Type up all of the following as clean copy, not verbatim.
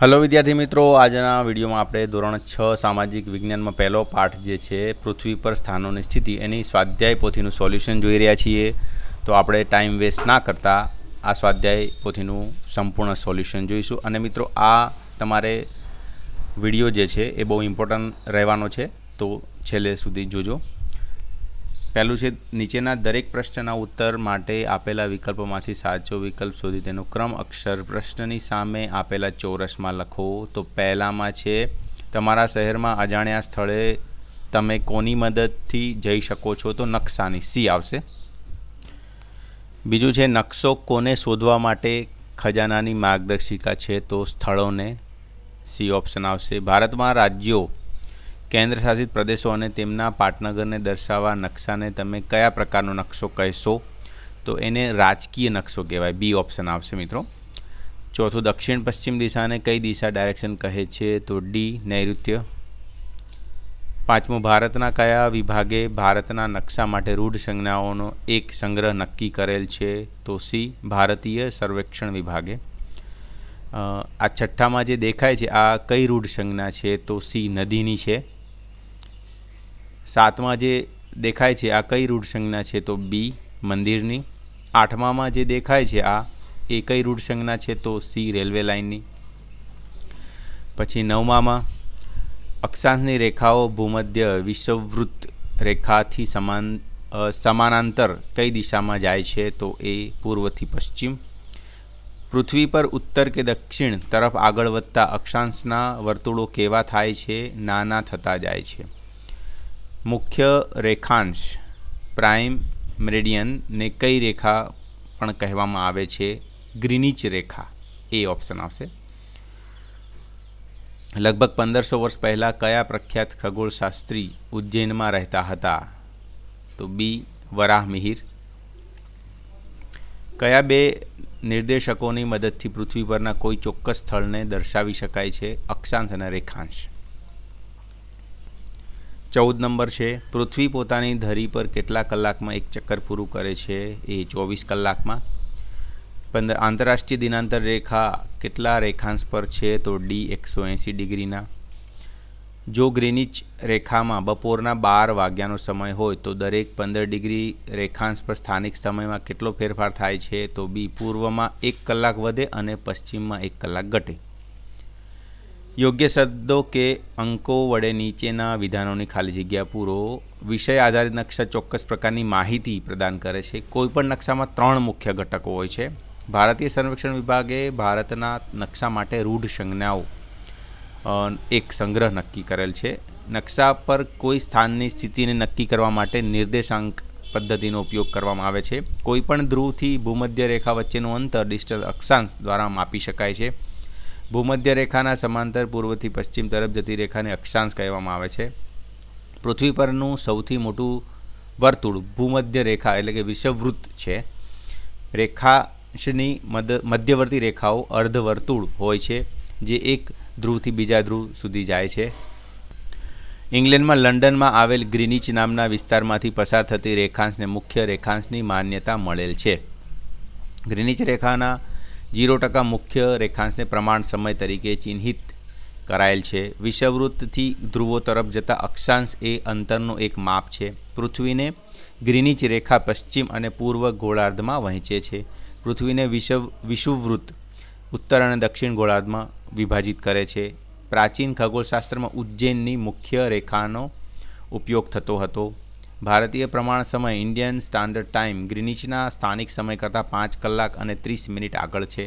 Hello विद्यार्थी मित्रों, આજના વિડીયોમાં આપણે ધોરણ 6 સામાજિક વિજ્ઞાનમાં પહેલો પાઠ જે છે પૃથ્વી પર સ્થાનોની સ્થિતિ એની સ્વાધ્યાય પોથીનું સોલ્યુશન જોઈ રહ્યા છીએ। તો આપણે ટાઈમ વેસ્ટ ના કરતા આ સ્વાધ્યાય પોથીનું સંપૂર્ણ સોલ્યુશન જોઈશું। અને મિત્રો, આ તમારે વિડીયો જે છે એ બહુ ઇમ્પોર્ટન્ટ રહેવાનો છે, તો છેલ્લે સુધી જોજો। પહેલું છે, નીચેના દરેક પ્રશ્નના ઉત્તર માટે આપેલા વિકલ્પોમાંથી સાચો વિકલ્પ શોધી તેનો ક્રમ અક્ષર પ્રશ્નની સામે આપેલા ચોરસમાં લખો। તો પહેલામાં છે, તમારા શહેરમાં અજાણ્યા સ્થળે તમે કોની મદદથી જઈ શકો છો? તો નકશાની, સી આવશે। બીજું છે, નકશો કોને શોધવા માટે ખજાનાની માર્ગદર્શિકા છે? તો સ્થળોને, સી ઓપ્શન આવશે। ભારતમાં રાજ્યો, કેન્દ્ર શાસિત પ્રદેશો અને તેમના પાટનગરને દર્શાવવા નકશાને તમે કયા પ્રકારનો નકશો કહેશો? તો એને રાજકીય નકશો કહેવાય, બી ઓપ્શન આવશે મિત્રો। ચોથું, દક્ષિણ પશ્ચિમ દિશાને કઈ દિશા ડાયરેક્શન કહે છે? તો ડી નૈઋત્ય। પાંચમું, ભારતના કયા વિભાગે ભારતના નકશા માટે રૂઢ સંજ્ઞાઓનો એક સંગ્રહ નક્કી કરેલ છે? તો સી ભારતીય સર્વેક્ષણ વિભાગે। આ છઠ્ઠામાં જે દેખાય છે આ કઈ રૂઢ સંજ્ઞા છે? તો સી નદીની છે। સાતમાં જે દેખાય છે આ કઈ રૂઢ સંજ્ઞા છે? તો બી મંદિરની। આઠમામાં જે દેખાય છે આ એ કઈ રૂઢ સંજ્ઞા છે? તો સી રેલવે લાઇનની। પછી નવમામાં, અક્ષાંશની રેખાઓ ભૂમધ્ય વિષુવવૃત્ત રેખાથી સમાનાંતર કઈ દિશામાં જાય છે? તો એ પૂર્વથી પશ્ચિમ। પૃથ્વી પર ઉત્તર કે દક્ષિણ તરફ આગળ વધતા અક્ષાંશના વર્તુળો કેવા થાય છે? નાના થતા જાય છે। મુખ્ય રેખાંશ પ્રાઇમ મેરિડિયનને કઈ રેખા પણ કહેવામાં આવે છે? ગ્રીનિચ રેખા, એ ઓપ્શન આવશે। લગભગ 1500 વર્ષ પહેલાં કયા પ્રખ્યાત ખગોળશાસ્ત્રી ઉજ્જૈનમાં રહેતા હતા? તો બી વરાહમિહિર। કયા બે નિર્દેશકોની મદદથી પૃથ્વી પરના કોઈ ચોક્કસ સ્થળને દર્શાવી શકાય છે? અક્ષાંશ અને રેખાંશ। 14 નંબર છે, પૃથ્વી પોતાની ધરી પર કેટલા કલાકમાં એક ચક્કર પૂરું કરે છે? એ 24 કલાકમાં। આંતરરાષ્ટ્રીય દિનાંતર રેખા કેટલા રેખાંશ પર છે? તો ડી 180 ડિગ્રીના। જો ગ્રીનિચ રેખામાં બપોરના 12 વાગ્યાનો સમય હોય તો દરેક 15 ડિગ્રી રેખાંશ પર સ્થાનિક સમયમાં કેટલો ફેરફાર થાય છે? તો બી પૂર્વમાં 1 કલાક વધે અને પશ્ચિમમાં 1 કલાક ઘટે। યોગ્ય શબ્દો કે અંકો વડે નીચેના વિધાનોની ખાલી જગ્યા પૂરો। વિષય આધારિત નકશા ચોક્કસ પ્રકારની માહિતી પ્રદાન કરે છે। કોઈપણ નકશામાં 3 મુખ્ય ઘટકો હોય છે। ભારતીય સર્વેક્ષણ વિભાગે ભારતના નકશા માટે રૂઢ સંજ્ઞાઓ એક સંગ્રહ નક્કી કરેલ છે। નકશા પર કોઈ સ્થાનની સ્થિતિને નક્કી કરવા માટે નિર્દેશાંક પદ્ધતિનો ઉપયોગ કરવામાં આવે છે। કોઈપણ ધ્રુવથી ભૂમધ્ય રેખા વચ્ચેનું અંતર ડિસ્ટન્સ અક્ષાંશ દ્વારા માપી શકાય છે। ભૂમધ્ય રેખાના સમાંતર પૂર્વથી પશ્ચિમ તરફ જતી રેખાને અક્ષાંશ કહેવામાં આવે છે। પૃથ્વી પરનું સૌથી મોટું વર્તુળ ભૂમધ્ય રેખા એટલે કે વિષુવવૃત્ત છે। રેખાંશની મધ્યવર્તી રેખાઓ અર્ધવર્તુળ હોય છે જે એક ધ્રુવથી બીજા ધ્રુવ સુધી જાય છે। ઇંગ્લેન્ડમાં લંડનમાં આવેલ ગ્રીનિચ નામના વિસ્તારમાંથી પસાર થતી રેખાંશને મુખ્ય રેખાંશની માન્યતા મળેલ છે। ગ્રીનિચ રેખાના 0% મુખ્ય રેખાંશને પ્રમાણ સમય તરીકે ચિહ્નિત કરાયેલ છે। વિષુવવૃત્તથી ધ્રુવો તરફ જતા અક્ષાંશ એ અંતરનું એક માપ છે। પૃથ્વીને ગ્રીનિચ રેખા પશ્ચિમ અને પૂર્વ ગોળાર્ધમાં વહેંચે છે। પૃથ્વીને વિષુવવૃત્ત ઉત્તર અને દક્ષિણ ગોળાર્ધમાં વિભાજિત કરે છે। પ્રાચીન ખગોળશાસ્ત્રમાં ઉજ્જૈનની મુખ્ય રેખાનો ઉપયોગ થતો હતો। ભારતીય પ્રમાણ સમય ઇન્ડિયન સ્ટાન્ડર્ડ ટાઈમ ગ્રીનિચના સ્થાનિક સમય કરતાં 5 કલાક અને 30 મિનિટ આગળ છે।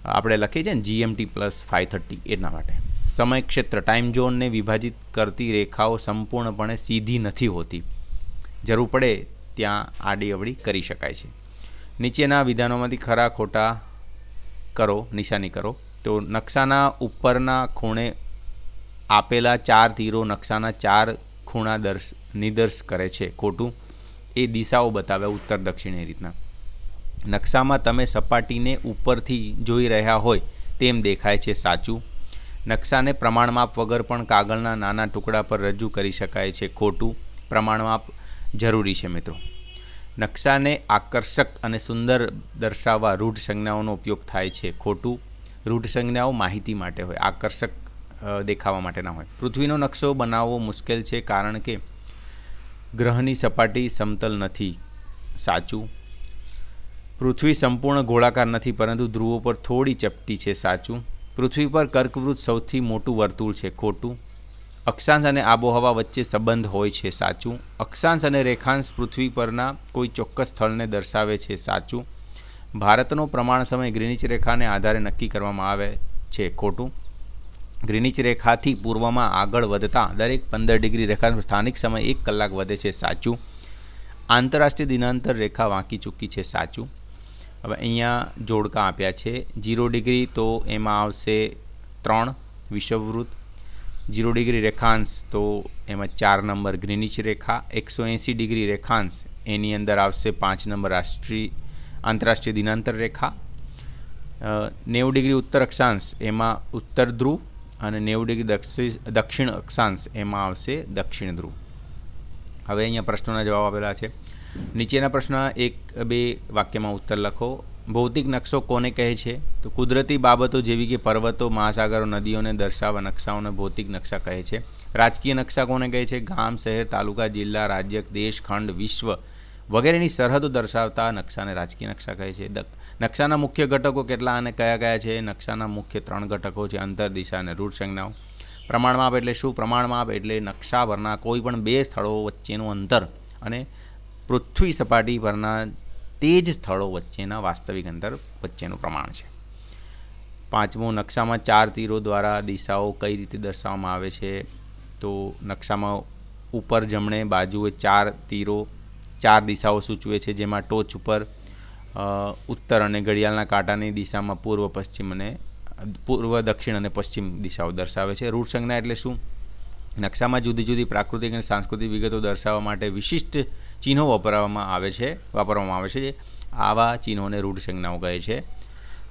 આપણે લખીએ છીએ ને GMT + 5:30 એના માટે। સમય ક્ષેત્ર ટાઈમ ઝોનને વિભાજિત કરતી રેખાઓ સંપૂર્ણપણે સીધી નથી હોતી, જરૂર પડે ત્યાં આડી અવળી કરી શકાય છે। નીચેના વિધાનોમાંથી ખરા ખોટા કરો, નિશાની કરો। તો નકશાના ઉપરના ખૂણે આપેલા 4 તીરો નકશાના 4 ખૂણા નિર્દેશ કરે છે, ખોટું। એ દિશાઓ બતાવ્યા ઉત્તર દક્ષિણ એ રીતના। નકશામાં તમે સપાટીને ઉપરથી જોઈ રહ્યા હોય તેમ દેખાય છે, સાચું। નકશાને પ્રમાણમાપ વગર પણ કાગળના નાના ટુકડા પર રજૂ કરી શકાય છે, ખોટું। પ્રમાણમાપ જરૂરી છે મિત્રો। નકશાને આકર્ષક અને સુંદર દર્શાવવા રૂઢ સંજ્ઞાઓનો ઉપયોગ થાય છે, ખોટું. રૂઢ સંજ્ઞાઓ માહિતી માટે હોય, આકર્ષક દેખાવા માટેના હોય. પૃથ્વીનો નકશો બનાવવો મુશ્કેલ છે કારણ કે ગ્રહની સપાટી સમતલ નથી, સાચું. પૃથ્વી સંપૂર્ણ ગોળાકાર નથી પરંતુ ધ્રુવો પર થોડી ચપટી છે, સાચું. પૃથ્વી પર કર્કવૃત સૌથી મોટું વર્તુળ છે, ખોટું. અક્ષાંશ અને આબોહવા વચ્ચે સંબંધ હોય છે, સાચું. અક્ષાંશ અને રેખાંશ પૃથ્વી પરના કોઈ ચોક્કસ સ્થળને દર્શાવે છે, સાચું. ભારતનો પ્રમાણ સમય ગ્રીનિચ રેખાને આધારે નક્કી કરવામાં આવે છે, ખોટું. ગ્રીનિચ રેખાથી પૂર્વમાં આગળ વધતા દરેક 15 ડિગ્રી રેખાંશ સ્થાનિક સમય 1 કલાક વધે છે, સાચું. આંતરરાષ્ટ્રીય દિનાંતર રેખા વાંકી ચૂકી છે, સાચું. હવે અહીંયા જોડકા આપ્યા છે. 0 ડિગ્રી તો એમાં આવશે 3 વિષુવવૃત્ત. 0 ડિગ્રી રેખાંશ તો એમાં 4 નંબર ગ્રીનિચ રેખા. 180 ડિગ્રી રેખાંશ એની અંદર આવશે 5 નંબર આંતરરાષ્ટ્રીય દિનાંતર રેખા. 90 ડિગ્રી ઉત્તર અક્ષાંશ એમાં ઉત્તર ધ્રુવ અને 90 ડિગ્રી દક્ષિણ અક્ષાંશ એમાં આવશે દક્ષિણ ધ્રુવ. હવે અહીંયા પ્રશ્નોના જવાબ આપેલા છે. નીચેના પ્રશ્ન 1-2 વાક્યમાં ઉત્તર લખો. ભૌતિક નકશો કોને કહે છે? તો કુદરતી બાબતો જેવી કે પર્વતો, મહાસાગરો, નદીઓને દર્શાવવા નકશાઓને ભૌતિક નકશા કહે છે. રાજકીય નકશા કોને કહે છે? ગામ, શહેર, તાલુકા, જિલ્લા, રાજ્ય, દેશ, ખંડ, વિશ્વ વગેરેની સરહદો દર્શાવતા નકશાને રાજકીય નકશા કહે છે. નકશાના મુખ્ય ઘટકો કેટલા અને કયા કયા છે? નકશાના મુખ્ય 3 ઘટકો છે, અંતર, દિશા અને રૂઢ સંજ્ઞાઓ. પ્રમાણમાપ એટલે શું? પ્રમાણમાપ એટલે નકશા પરના કોઈ પણ 2 સ્થળો વચ્ચેનું અંતર અને પૃથ્વી સપાટી પરના તે જ સ્થળો વચ્ચેના વાસ્તવિક અંતર વચ્ચેનું પ્રમાણ છે. 5મું, નકશામાં 4 તીરો દ્વારા દિશાઓ કઈ રીતે દર્શાવવામાં આવે છે? તો નકશામાં ઉપર જમણે બાજુએ 4 તીરો 4 દિશાઓ સૂચવે છે, જેમાં ટોચ ઉપર ઉત્તર અને ઘડિયાળના કાંટાની દિશામાં પૂર્વ, દક્ષિણ અને પશ્ચિમ દિશાઓ દર્શાવે છે. રૂઢ સંજ્ઞા એટલે શું? નકશામાં જુદી જુદી પ્રાકૃતિક અને સાંસ્કૃતિક વિગતો દર્શાવવા માટે વિશિષ્ટ ચિહ્નો વાપરવામાં આવે છે. આવા ચિહ્નોને રૂઢ સંજ્ઞાઓ કહે છે.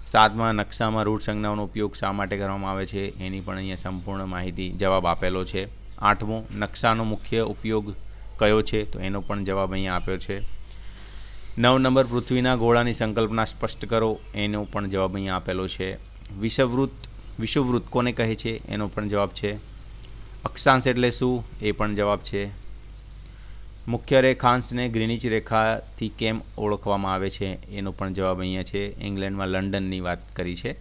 7મા, નકશામાં રૂઢ સંજ્ઞાઓનો ઉપયોગ શા માટે કરવામાં આવે છે? એની પણ અહીંયા સંપૂર્ણ માહિતી જવાબ આપેલો છે. 8મું, નકશાનો મુખ્ય ઉપયોગ કયો છે? તો એનો પણ જવાબ અહીંયા આપ્યો છે. 9 નંબર, પૃથ્વીના ગોળાની સંકલ્પના સ્પષ્ટ કરો. એનો પણ જવાબ અહીંયા આપેલો છે. વિષુવવૃત્ત કોને કહે છે? એનો પણ જવાબ છે. અક્ષાંશ એટલે શું? એ પણ જવાબ છે. મુખ્ય રેખાંશને ગ્રીનિચ રેખાથી કેમ ઓળખવામાં આવે છે? એનો પણ જવાબ અહીંયા છે. ઇંગ્લેન્ડમાં લંડનની વાત કરી છે.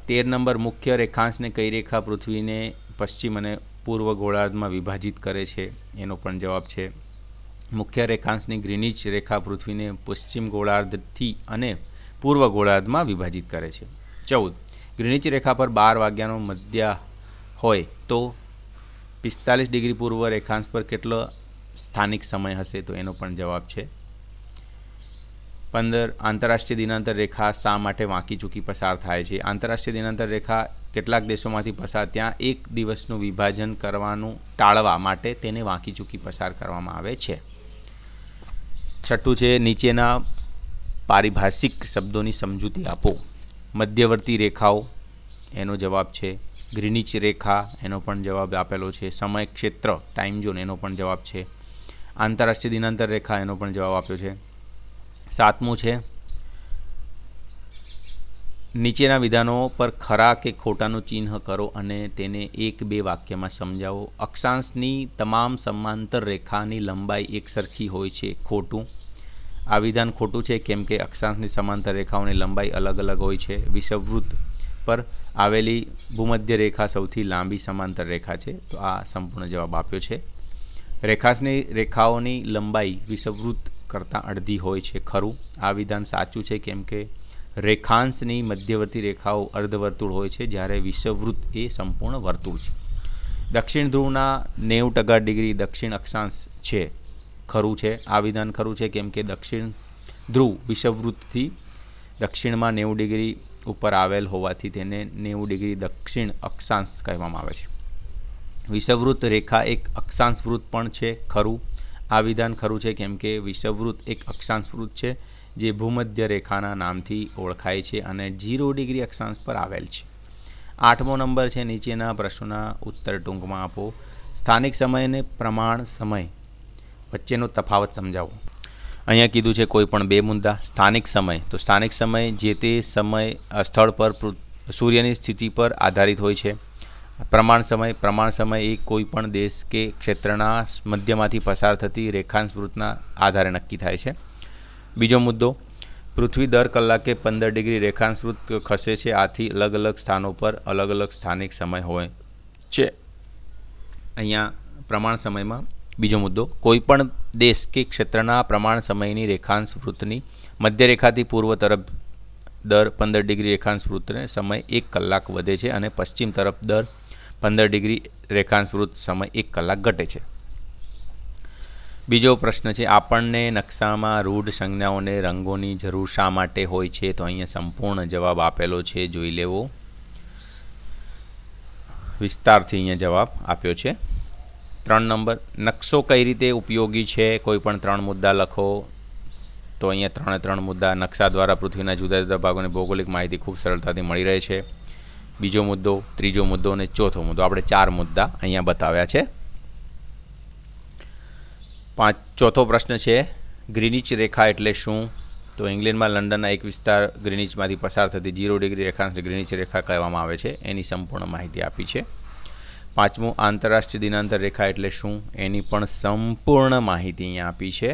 13 નંબર, મુખ્ય રેખાંશને કઈ રેખા પૃથ્વીને પશ્ચિમ અને પૂર્વ ગોળાર્ધમાં વિભાજિત કરે છે? એનો પણ જવાબ છે. મુખ્ય રેખાંશની ગ્રીનિચ રેખા પૃથ્વીને પશ્ચિમ ગોળાર્ધથી અને પૂર્વ ગોળાર્ધમાં વિભાજિત કરે છે. 14, ગ્રીનિચ રેખા પર 12 વાગ્યાનો મધ્ય હોય તો 45 ડિગ્રી પૂર્વ રેખાંશ પર કેટલો સ્થાનિક સમય હશે? તો એનો પણ જવાબ છે. 15, આંતરરાષ્ટ્રીય દિનાંતર રેખા શા માટે વાંકી ચૂકી પસાર થાય છે? આંતરરાષ્ટ્રીય દિનાંતર રેખા કેટલાક દેશોમાંથી પસાર ત્યાં એક દિવસનું વિભાજન કરવાનું ટાળવા માટે તેને વાંકી ચૂકી પસાર કરવામાં આવે છે. 6, છે નીચેના પારિભાષિક શબ્દોની સમજૂતી આપો. મધ્યવર્તી રેખાઓ એનો જવાબ છે. ગ્રીનિચ રેખા એનો પણ જવાબ આપેલો છે. સમય ક્ષેત્ર ટાઈમ ઝોન એનો પણ જવાબ છે. આંતરરાષ્ટ્રીય દિનાંતર રેખા એનો પણ જવાબ આપ્યો છે. 7મું છે નીચેના વિધાનો પર ખરા કે ખોટાનું ચિહ્ન કરો અને તેને 1-2 વાક્યમાં સમજાવો. અક્ષાંશની તમામ સમાંતર રેખાની લંબાઈ એકસરખી હોય છે, ખોટું. આ વિધાન ખોટું છે કેમ કે અક્ષાંશની સમાંતર રેખાઓની લંબાઈ અલગ અલગ હોય છે. વિષુવવૃત્ત પર આવેલી ભૂમધ્ય રેખા સૌથી લાંબી સમાંતર રેખા છે. તો આ સંપૂર્ણ જવાબ આપ્યો છે. રેખાંશની રેખાઓની લંબાઈ વિષુવવૃત્ત કરતાં અડધી હોય છે, ખરું. આ વિધાન સાચું છે કેમ કે રેખાંશની મધ્યવર્તી રેખાઓ અર્ધવર્તુળ હોય છે જ્યારે વિષુવવૃત્ત એ સંપૂર્ણ વર્તુળ છે. દક્ષિણ ધ્રુવના 90 ડિગ્રી દક્ષિણ અક્ષાંશ છે, ખરું છે. આ વિધાન ખરું છે કેમ કે દક્ષિણ ધ્રુવ વિષુવવૃત્તથી દક્ષિણમાં 90 ડિગ્રી ઉપર આવેલ હોવાથી તેને 90 ડિગ્રી દક્ષિણ અક્ષાંશ કહેવામાં આવે છે. વિષુવવૃત્ત રેખા એક અક્ષાંશ વૃત્ત પણ છે, ખરું. આ વિધાન ખરું છે કેમ કે વિષુવવૃત્ત એક અક્ષાંશ વૃત્ત છે જે ભૂમધ્ય રેખાના નામથી ઓળખાય છે અને 0 ડિગ્રી અક્ષાંશ પર આવેલ છે. 8મો નંબર છે નીચેના પ્રશ્નોના ઉત્તર ટૂંકમાં આપો. સ્થાનિક સમય અને પ્રમાણ સમય વચ્ચેનો તફાવત સમજાવો. અહીંયા કીધું છે કોઈ પણ 2 મુદ્દા. સ્થાનિક સમય, તો સ્થાનિક સમય જે તે સમય સ્થળ પર સૂર્યની સ્થિતિ પર આધારિત હોય છે. પ્રમાણ સમય એ કોઈ પણ દેશ કે ક્ષેત્રના મધ્યમાંથી પસાર થતી રેખાંશ વૃત્તના આધારે નક્કી થાય છે. બીજો મુદ્દો, પૃથ્વી દર કલાકે 15 ડિગ્રી રેખાંશ વૃત્ત ખસે છે. આથી અલગ અલગ સ્થાનો પર અલગ અલગ સ્થાનિક સમય હોય છે. અહીંયા પ્રમાણ સમયમાં બીજો મુદ્દો, કોઈપણ દેશ કે ક્ષેત્રના પ્રમાણ સમયની રેખાંશ વૃત્તની મધ્યરેખાથી પૂર્વ તરફ દર 15 ડિગ્રી રેખાંશ વૃત્તને સમય 1 કલાક વધે છે અને પશ્ચિમ તરફ દર 15 ડિગ્રી રેખાંશ વૃત્ત સમય 1 કલાક ઘટે છે. બીજો પ્રશ્ન છે, આપણને નકશામાં રૂઢ સંજ્ઞાઓને રંગોની જરૂર શા માટે હોય છે? તો અહીંયા સંપૂર્ણ જવાબ આપેલો છે, જોઈ લેવો. વિસ્તારથી અહીંયા જવાબ આપ્યો છે. 3 નંબર, નકશો કઈ રીતે ઉપયોગી છે? કોઈ પણ 3 મુદ્દા લખો. તો અહીંયા 3 મુદ્દા. નકશા દ્વારા પૃથ્વીના જુદા જુદા ભાગોની ભૌગોલિક માહિતી ખૂબ સરળતાથી મળી રહે છે. બીજો મુદ્દો, ત્રીજો મુદ્દો અને ચોથો મુદ્દો. આપણે 4 મુદ્દા અહીંયા બતાવ્યા છે. ચોથો પ્રશ્ન છે, ગ્રીનિચ રેખા એટલે શું? તો ઇંગ્લેન્ડમાં લંડનના એક વિસ્તાર ગ્રીનિચમાંથી પસાર થતી 0 ડિગ્રી રેખાંશને ગ્રીનિચ રેખા કહેવામાં આવે છે. એની સંપૂર્ણ માહિતી આપી છે. 5મું, આંતરરાષ્ટ્રીય દિનાંતર રેખા એટલે શું? એની પણ સંપૂર્ણ માહિતી અહીંયા આપી છે.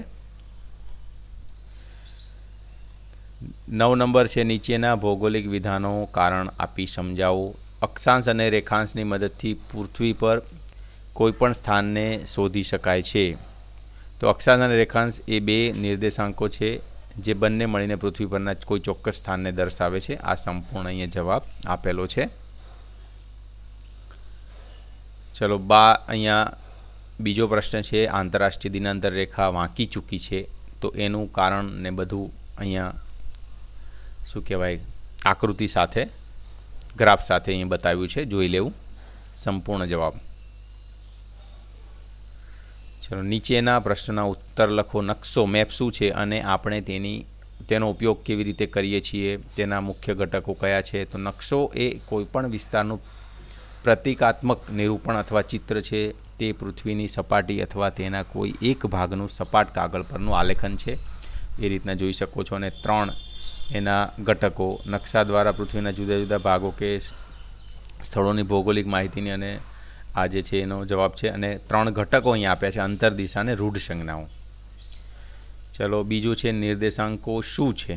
9 નંબર છે, નીચેના ભૌગોલિક વિધાનો કારણ આપી સમજાવો. અક્ષાંશ અને રેખાંશની મદદથી પૃથ્વી પર કોઈપણ સ્થાનને શોધી શકાય છે. તો અક્ષાંશ અને રેખાંશ એ 2 નિર્દેશાંકો છે જે બંને મળીને પૃથ્વી પરના કોઈ ચોક્કસ સ્થાનને દર્શાવે છે. આ સંપૂર્ણ અહીંયા જવાબ આપેલો છે. ચલો અહીંયા બીજો પ્રશ્ન છે, આંતરરાષ્ટ્રીય દિનાંતર રેખા વાંકી ચૂકી છે. તો એનું કારણ ને બધું અહીંયા શું કહેવાય આકૃતિ સાથે ગ્રાફ સાથે અહીં બતાવ્યું છે, જોઈ લેવું. સંપૂર્ણ જવાબ. ચલો નીચેના પ્રશ્નના ઉત્તર લખો. નકશો મેપ શું છે અને આપણે તેનો ઉપયોગ કેવી રીતે કરીએ છીએ? તેના મુખ્ય ઘટકો કયા છે? તો નકશો એ કોઈપણ વિસ્તારનું પ્રતિકાત્મક નિરૂપણ અથવા ચિત્ર છે. તે પૃથ્વીની સપાટી અથવા તેના કોઈ એક ભાગનું સપાટ કાગળ પરનું આલેખન છે. એ રીતના જોઈ શકો છો. અને 3 એના ઘટકો, નકશા દ્વારા પૃથ્વીના જુદા જુદા ભાગો કે સ્થળોની ભૌગોલિક માહિતીની અને આ જે છે એનો જવાબ છે. અને 3 ઘટકો અહીંયા આપ્યા છે, અંતર, દિશા અને રૂઢ સંજ્ઞાઓ. ચલો બીજું છે, નિર્દેશાંકો શું છે?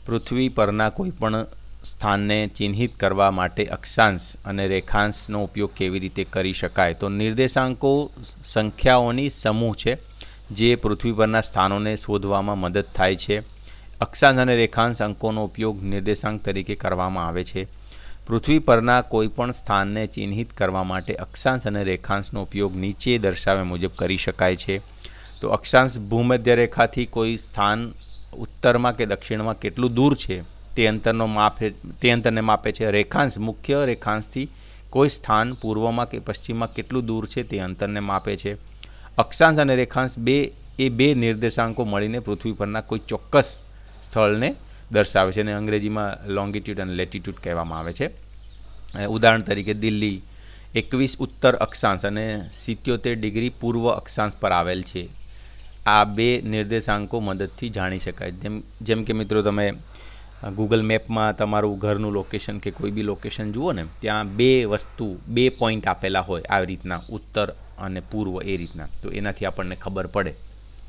પૃથ્વી પરના કોઈપણ સ્થાનને ચિહ્નિત કરવા માટે અક્ષાંશ અને રેખાંશનો ઉપયોગ કેવી રીતે કરી શકાય? તો નિર્દેશાંકો સંખ્યાઓની સમૂહ છે જે પૃથ્વી પરના સ્થાનોને શોધવામાં મદદ થાય છે. અક્ષાંશ અને રેખાંશ અંકોનો ઉપયોગ નિર્દેશાંક તરીકે કરવામાં આવે છે. પૃથ્વી પરના કોઈપણ સ્થાનને ચિહ્નિત કરવા માટે અક્ષાંશ અને રેખાંશનો ઉપયોગ નીચે દર્શાવ્યા મુજબ કરી શકાય છે. તો અક્ષાંશ ભૂમધ્ય રેખાથી કોઈ સ્થાન ઉત્તરમાં કે દક્ષિણમાં કેટલું દૂર છે તે અંતરને માપે છે. રેખાંશ મુખ્ય રેખાંશથી કોઈ સ્થાન પૂર્વમાં કે પશ્ચિમમાં કેટલું દૂર છે તે અંતરને માપે છે. અક્ષાંશ અને રેખાંશ એ બે નિર્દેશાંકો મળીને પૃથ્વી પરના કોઈ ચોક્કસ સ્થળને દર્શાવે છે અને અંગ્રેજીમાં લોંગિટ્યુડ અને લેટિટ્યુડ કહેવામાં આવે છે. ઉદાહરણ તરીકે દિલ્હી 21 ઉત્તર અક્ષાંશ અને 77 ડિગ્રી પૂર્વ અક્ષાંશ પર આવેલ છે. આ 2 નિર્દેશાંકો મદદથી જાણી શકાય. જેમ કે મિત્રો તમે ગૂગલ મેપમાં તમારું ઘરનું લોકેશન કે કોઈ બી લોકેશન જુઓ ને, ત્યાં 2 પોઈન્ટ આપેલા હોય આવી રીતના, ઉત્તર અને પૂર્વ એ રીતના. તો એનાથી આપણને ખબર પડે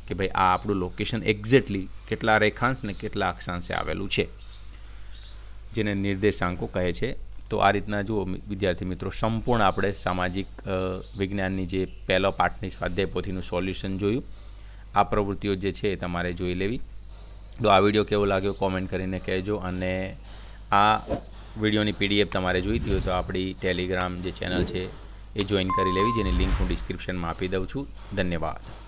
કે ભાઈ આ આપણું લોકેશન એક્ઝેક્ટલી કેટલા રેખાંશ ને કેટલા અક્ષાંશે આવેલું છે, જેને નિર્દેશાંકો કહે છે. તો આ રીતના જુઓ વિદ્યાર્થી મિત્રો, સંપૂર્ણ આપણે સામાજિક વિજ્ઞાનની જે પહેલો પાઠની સ્વાધ્યાય પોથીનું સોલ્યુશન જોયું. આ પ્રવૃત્તિઓ જે છે એ તમારે જોઈ લેવી. તો આ વિડીયો કેવો લાગ્યો કોમેન્ટ કરીને કહેજો. અને આ વિડીયોની PDF તમારે જોઈતી હોય તો આપણી ટેલિગ્રામ જે ચેનલ છે એ જોઈન કરી લેવી, જેની લિંક હું ડિસ્ક્રિપ્શનમાં આપી દઉં છું. ધન્યવાદ.